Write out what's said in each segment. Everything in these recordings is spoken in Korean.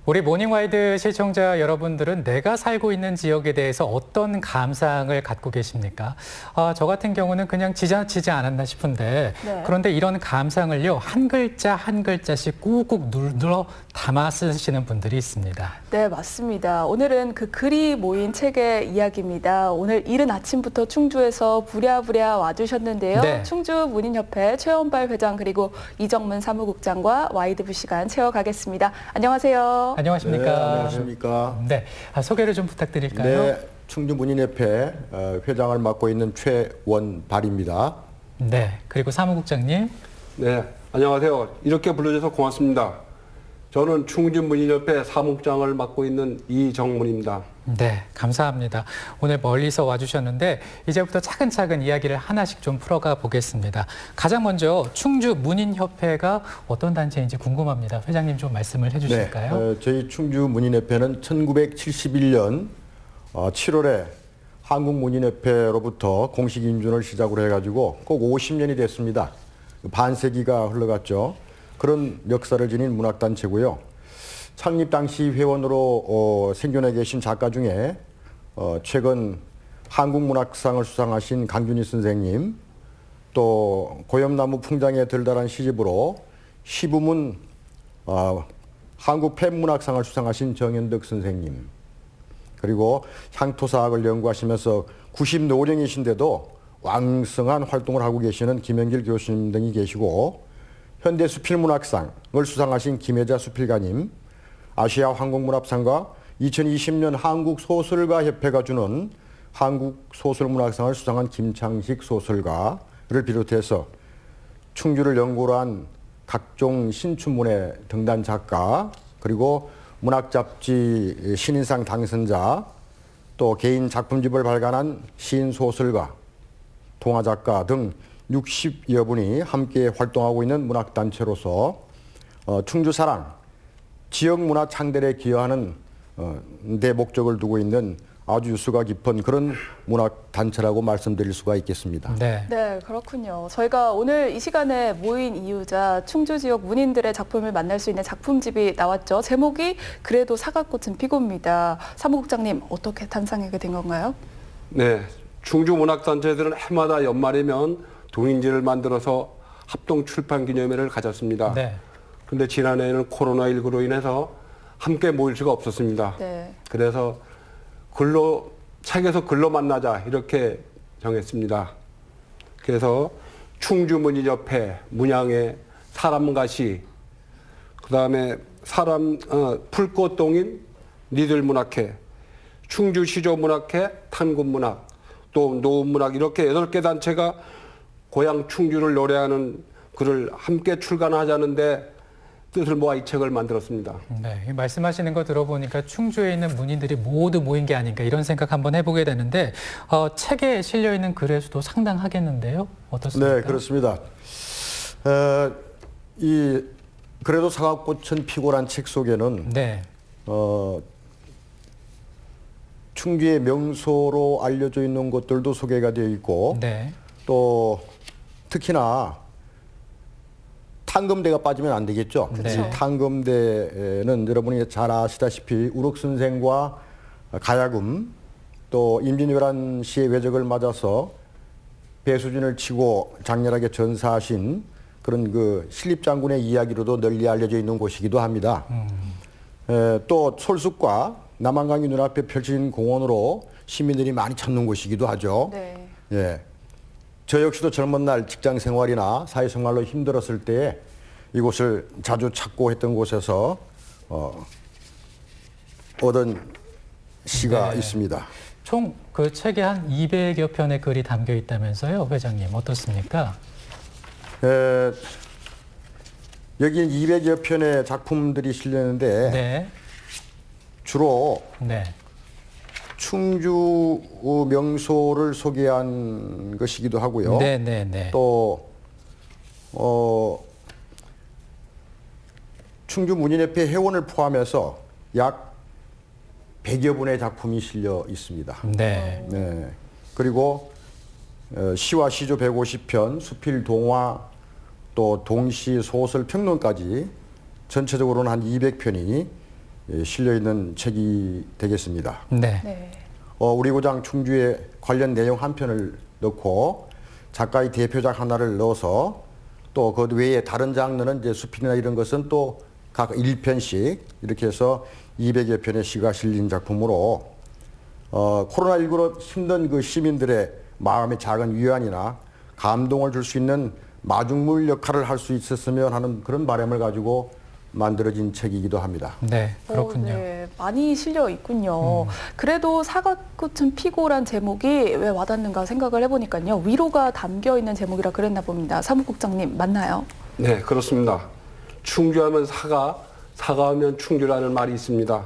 우리 모닝와이드 시청자 여러분들은 내가 살고 있는 지역에 대해서 어떤 감상을 갖고 계십니까? 저 같은 경우는 그냥 지나치지 않았나 싶은데 그런데 이런 감상을요 한 글자 한 글자씩 꾹꾹 눌러 담아 쓰시는 분들이 있습니다. 네, 맞습니다. 오늘은 그 글이 모인 책의 이야기입니다. 오늘 이른 아침부터 충주에서 부랴부랴 와주셨는데요. 네. 충주 문인협회 최원발 회장 그리고 이정문 사무국장과 와이드뷰 시간 채워가겠습니다. 안녕하세요. 안녕하십니까? 네, 안녕하십니까? 네, 소개를 좀 부탁드릴까요? 네, 충주 문인협회 회장을 맡고 있는 최원발입니다. 네, 그리고 사무국장님. 네, 안녕하세요. 이렇게 불러줘서 고맙습니다. 저는 충주 문인협회 사무국장을 맡고 있는 이정문입니다. 네, 감사합니다. 오늘 멀리서 와주셨는데 이제부터 차근차근 이야기를 하나씩 좀 풀어가 보겠습니다. 가장 먼저 충주 문인협회가 어떤 단체인지 궁금합니다. 회장님 좀 말씀을 해주실까요? 네, 저희 충주 문인협회는 1971년 7월에 한국문인협회로부터 공식 인준을 시작으로 해가지고 꼭 50년이 됐습니다. 반세기가 흘러갔죠. 그런 역사를 지닌 문학단체고요. 창립 당시 회원으로 생존해 계신 작가 중에 최근 한국문학상을 수상하신 강준희 선생님, 또 고염나무 풍장에 들달한 시집으로 시부문 한국팬문학상을 수상하신 정현덕 선생님, 그리고 향토사학을 연구하시면서 90노령이신데도 왕성한 활동을 하고 계시는 김영길 교수님 등이 계시고, 현대수필문학상을 수상하신 김혜자 수필가님, 아시아 황공문학상과 2020년 한국소설가협회가 주는 한국소설문학상을 수상한 김창식 소설가를 비롯해서 충주를 연고로 한 각종 신춘문예 등단 작가, 그리고 문학잡지 신인상 당선자, 또 개인 작품집을 발간한 시인 소설가, 동화작가 등 60여 분이 함께 활동하고 있는 문학단체로서 충주사랑, 지역문화 창달에 기여하는 데 목적을 두고 있는 아주 유수가 깊은 그런 문학단체라고 말씀드릴 수가 있겠습니다. 네. 네, 그렇군요. 저희가 오늘 이 시간에 모인 이유자 충주 지역 문인들의 작품을 만날 수 있는 작품집이 나왔죠. 제목이 그래도 사과꽃은 피고입니다. 사무국장님, 어떻게 탄생하게 된 건가요? 네, 충주 문학단체들은 해마다 연말이면 동인지를 만들어서 합동 출판 기념회를 가졌습니다. 네. 그런데 지난해에는 코로나19로 인해서 함께 모일 수가 없었습니다. 네. 그래서 책에서 글로 만나자 이렇게 정했습니다. 그래서 충주 문인협회, 문양의 사람과 시, 그다음에 풀꽃동인 니들문학회, 충주시조문학회, 탄군문학, 또 노은문학 이렇게 8개 단체가 고향 충주를 노래하는 글을 함께 출간하자는데 뜻을 모아 이 책을 만들었습니다. 네, 말씀하시는 거 들어보니까 충주에 있는 문인들이 모두 모인 게 아닌가 이런 생각 한번 해보게 되는데 책에 실려 있는 글의 수도 상당하겠는데요? 어떻습니까? 네, 그렇습니다. 이 그래도 사과꽃은 피고란 책 속에는 네. 충주의 명소로 알려져 있는 곳들도 소개가 되어 있고, 네. 또 특히나 탕금대가 빠지면 안 되겠죠. 그렇죠. 이 탕금대는 여러분이 잘 아시다시피 우럭 선생과 가야금, 또 임진왜란 씨의 외적을 맞아서 배수진을 치고 장렬하게 전사하신 그런 그 신립장군의 이야기로도 널리 알려져 있는 곳이기도 합니다. 또 솔숲과 남한강이 눈앞에 펼쳐진 공원으로 시민들이 많이 찾는 곳이기도 하죠. 네. 예. 저 역시도 젊은 날 직장 생활이나 사회생활로 힘들었을 때에 이곳을 자주 찾고 했던 곳에서 얻은 시가 네. 있습니다. 총 그 책에 한 200여 편의 글이 담겨 있다면서요, 회장님. 어떻습니까? 여기 200여 편의 작품들이 실렸는데 네. 주로 네. 충주 명소를 소개한 것이기도 하고요. 네, 네, 네. 또 충주 문인협회 회원을 포함해서 약 100여 분의 작품이 실려 있습니다. 네. 네. 그리고 시와 시조 150편, 수필 동화, 또 동시 소설 평론까지 전체적으로는 한 200편이 실려 있는 책이 되겠습니다. 네. 네. 우리 고장 충주의 관련 내용 한 편을 넣고 작가의 대표작 하나를 넣어서 또 그 외에 다른 장르는 이제 수필이나 이런 것은 또 각 1편씩 이렇게 해서 200여 편의 시가 실린 작품으로 코로나19로 힘든 그 시민들의 마음의 작은 위안이나 감동을 줄 수 있는 마중물 역할을 할 수 있었으면 하는 그런 바람을 가지고 만들어진 책이기도 합니다. 네, 그렇군요. 네, 많이 실려 있군요. 그래도 사과꽃은 피고란 제목이 왜 와닿는가 생각을 해보니까요. 위로가 담겨 있는 제목이라 그랬나 봅니다. 사무국장님 맞나요? 네, 그렇습니다. 충주하면 사과하면 충주라는 말이 있습니다.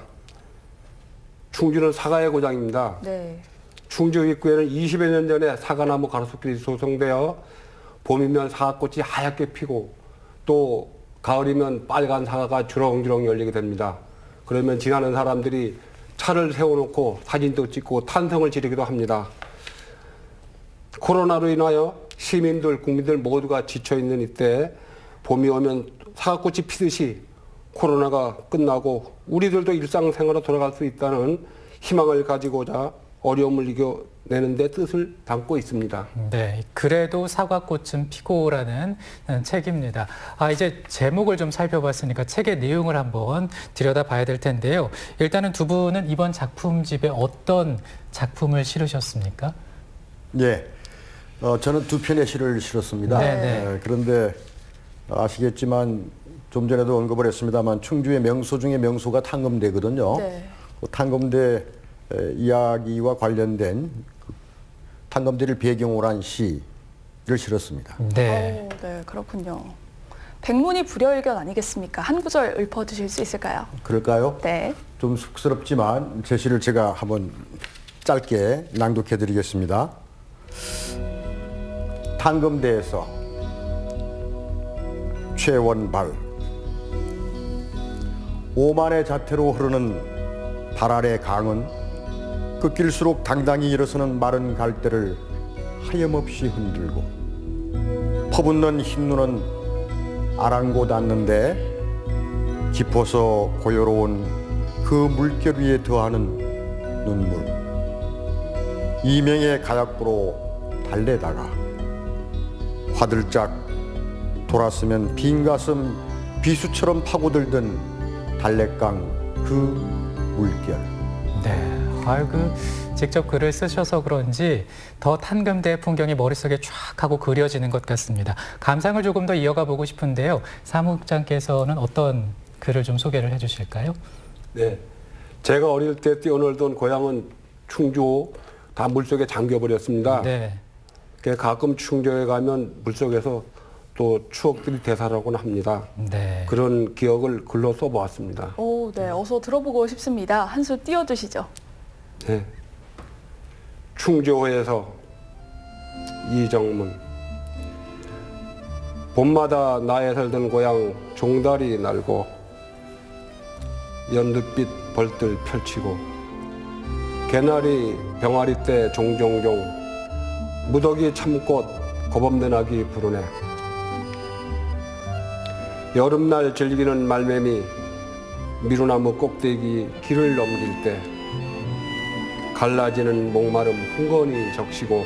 충주는 사과의 고장입니다. 네. 충주 입구에는 20여 년 전에 사과나무 가로수길이 조성되어 봄이면 사과꽃이 하얗게 피고 또 가을이면 빨간 사과가 주렁주렁 열리게 됩니다. 그러면 지나는 사람들이 차를 세워놓고 사진도 찍고 탄성을 지르기도 합니다. 코로나로 인하여 시민들, 국민들 모두가 지쳐있는 이때 봄이 오면 사과꽃이 피듯이 코로나가 끝나고 우리들도 일상생활로 돌아갈 수 있다는 희망을 가지고자 어려움을 이겨내는 데 뜻을 담고 있습니다. 네, 그래도 사과꽃은 피고라는 책입니다. 이제 제목을 좀 살펴봤으니까 책의 내용을 한번 들여다봐야 될 텐데요. 일단은 두 분은 이번 작품집에 어떤 작품을 실으셨습니까? 예, 저는 두 편의 시를 실었습니다. 네네. 그런데 아시겠지만 좀 전에도 언급을 했습니다만 충주의 명소 중에 명소가 탕검대거든요. 네. 그 탕검대 이야기와 관련된 탕검대를 배경으로 한 시를 실었습니다. 네. 네, 그렇군요. 백문이 불여일견 아니겠습니까? 한 구절 읊어주실 수 있을까요? 그럴까요? 네. 좀 쑥스럽지만 제 시를 제가 한번 짧게 낭독해 드리겠습니다. 탕검대에서 최원발 오만의 자태로 흐르는 발 아래 강은 꺾일수록 당당히 일어서는 마른 갈대를 하염없이 흔들고 퍼붓는 흰눈은 아랑곳 않는데 깊어서 고요로운 그 물결 위에 더하는 눈물 이명의 가약부로 달래다가 화들짝 돌았으면 빈 가슴 비수처럼 파고들던 달래강 그 물결. 네. 직접 글을 쓰셔서 그런지 더 탕검대의 풍경이 머릿속에 쫙 하고 그려지는 것 같습니다. 감상을 조금 더 이어가 보고 싶은데요. 사무국장께서는 어떤 글을 좀 소개를 해주실까요? 네, 제가 어릴 때 뛰어놀던 고향은 충주 다 물속에 잠겨버렸습니다. 네. 가끔 충주에 가면 물속에서 또 추억들이 되살아나곤 합니다. 네. 그런 기억을 글로 써보았습니다. 오, 네. 어서 들어보고 싶습니다. 한 수 띄워주시죠. 네. 충주호에서 이정문. 봄마다 나의 살던 고향 종다리 날고 연두빛 벌들 펼치고 개나리 병아리 때 종종종 무더기 참꽃 겁없는 아기 부르네. 여름날 즐기는 말매미 미루나무 꼭대기 길을 넘길 때 갈라지는 목마름 흥건히 적시고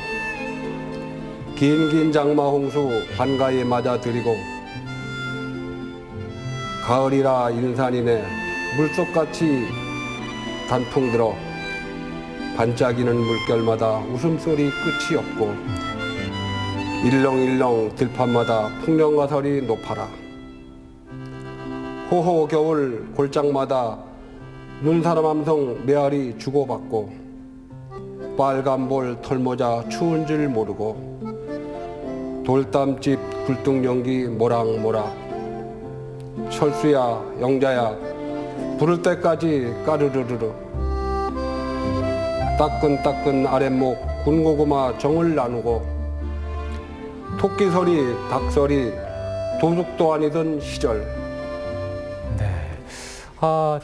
긴긴 장마 홍수 한가히 맞아들이고 가을이라 인산이네 물속같이 단풍 들어 반짝이는 물결마다 웃음소리 끝이 없고 일렁일렁 들판마다 풍령가설이 높아라. 호호 겨울 골장마다 눈사람 함성 메아리 주고받고 빨간볼 털모자 추운 줄 모르고 돌담집 굴뚝연기 모락모락 철수야 영자야 부를 때까지 까르르르르 따끈따끈 아랫목 군고구마 정을 나누고 토끼소리 닭소리 도둑도 아니던 시절. 네.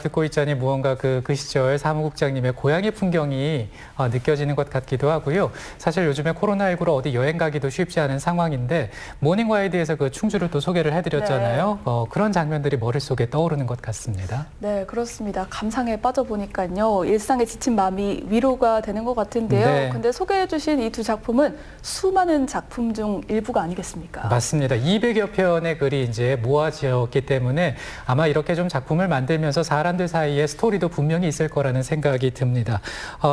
듣고 있자니 무언가 그 시절 사무국장님의 고향의 풍경이 느껴지는 것 같기도 하고요. 사실 요즘에 코로나19로 어디 여행 가기도 쉽지 않은 상황인데 모닝와이드에서 그 충주를 또 소개를 해드렸잖아요. 그런 장면들이 머릿속에 떠오르는 것 같습니다. 네, 그렇습니다. 감상에 빠져보니까요. 일상에 지친 마음이 위로가 되는 것 같은데요. 네. 근데 소개해 주신 이 두 작품은 수많은 작품 중 일부가 아니겠습니까? 맞습니다. 200여 편의 글이 이제 모아지었기 때문에 아마 이렇게 좀 작품을 만들면서 사람들 사이에 스토리도 분명히 있을 거라는 생각이 듭니다.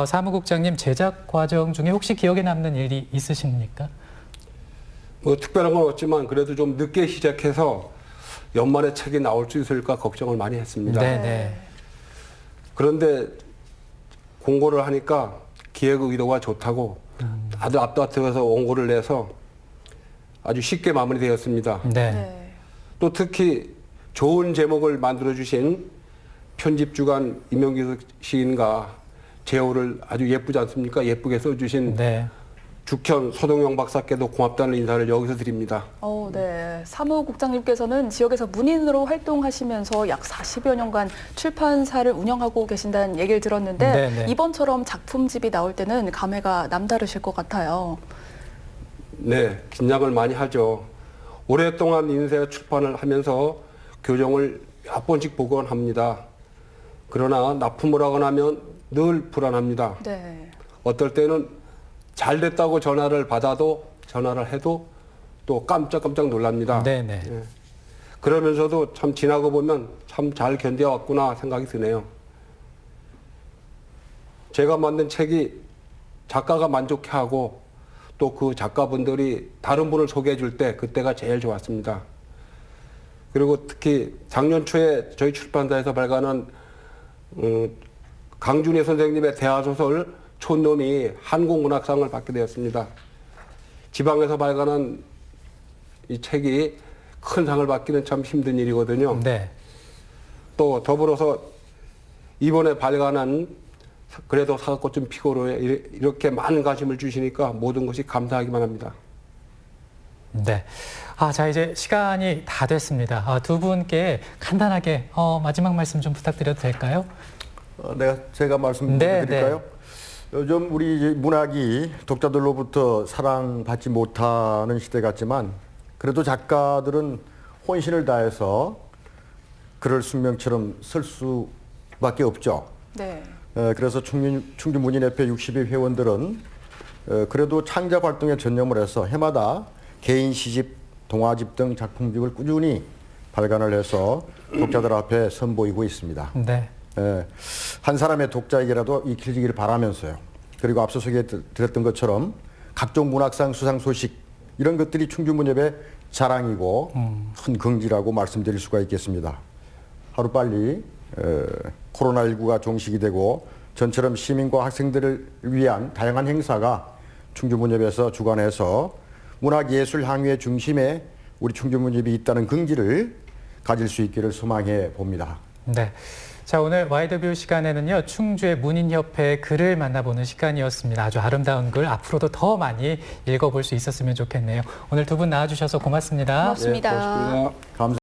사무국장님, 제작 과정 중에 혹시 기억에 남는 일이 있으십니까? 뭐 특별한 건 없지만 그래도 좀 늦게 시작해서 연말에 책이 나올 수 있을까 걱정을 많이 했습니다. 네네. 그런데 공고를 하니까 기획 의도가 좋다고 아주 앞다퉈서 원고를 내서 아주 쉽게 마무리되었습니다. 네. 네. 또 특히 좋은 제목을 만들어주신 편집주간 임영기 시인과 제호를 아주 예쁘지 않습니까? 예쁘게 써주신 네. 죽현 서동영 박사께도 고맙다는 인사를 여기서 드립니다. 네. 사무국장님께서는 지역에서 문인으로 활동하시면서 약 40여 년간 출판사를 운영하고 계신다는 얘기를 들었는데 네네. 이번처럼 작품집이 나올 때는 감회가 남다르실 것 같아요. 네, 긴장을 많이 하죠. 오랫동안 인쇄 출판을 하면서 교정을 몇 번씩 보곤 합니다. 그러나 납품을 하고 나면 늘 불안합니다. 네. 어떨 때는 잘 됐다고 전화를 해도 또 깜짝깜짝 놀랍니다. 네네. 예. 그러면서도 참 지나고 보면 참 잘 견뎌왔구나 생각이 드네요. 제가 만든 책이 작가가 만족해하고 또 그 작가분들이 다른 분을 소개해 줄 때 그때가 제일 좋았습니다. 그리고 특히 작년 초에 저희 출판사에서 발간한 강준희 선생님의 대하소설 촌놈이 한국문학상을 받게 되었습니다. 지방에서 발간한 이 책이 큰 상을 받기는 참 힘든 일이거든요. 네. 또 더불어서 이번에 발간한 그래도 사과꽃 좀 피고로에 이렇게 많은 관심을 주시니까 모든 것이 감사하기만 합니다. 네. 자, 이제 시간이 다 됐습니다. 두 분께 간단하게 마지막 말씀 좀 부탁드려도 될까요? 제가 말씀드릴까요? 요즘 우리 이제 문학이 독자들로부터 사랑받지 못하는 시대 같지만 그래도 작가들은 혼신을 다해서 글을 숙명처럼 쓸 수밖에 없죠. 네. 그래서 충주 문인협회 60위 회원들은 그래도 창작 활동에 전념을 해서 해마다 개인 시집, 동화집 등 작품집을 꾸준히 발간을 해서 독자들 앞에 선보이고 있습니다. 네. 한 사람의 독자에게라도 익힐지기를 바라면서요. 그리고 앞서 소개드렸던 것처럼 각종 문학상 수상 소식 이런 것들이 충주문협의 자랑이고 큰 긍지라고 말씀드릴 수가 있겠습니다. 하루빨리 코로나19가 종식이 되고 전처럼 시민과 학생들을 위한 다양한 행사가 충주문협에서 주관해서 문학예술 향유의 중심에 우리 충주문협이 있다는 긍지를 가질 수 있기를 소망해 봅니다. 네. 자, 오늘 와이드뷰 시간에는요, 충주의 문인협회의 글을 만나보는 시간이었습니다. 아주 아름다운 글 앞으로도 더 많이 읽어볼 수 있었으면 좋겠네요. 오늘 두 분 나와주셔서 고맙습니다. 고맙습니다. 네, 고맙습니다. 감사합니다.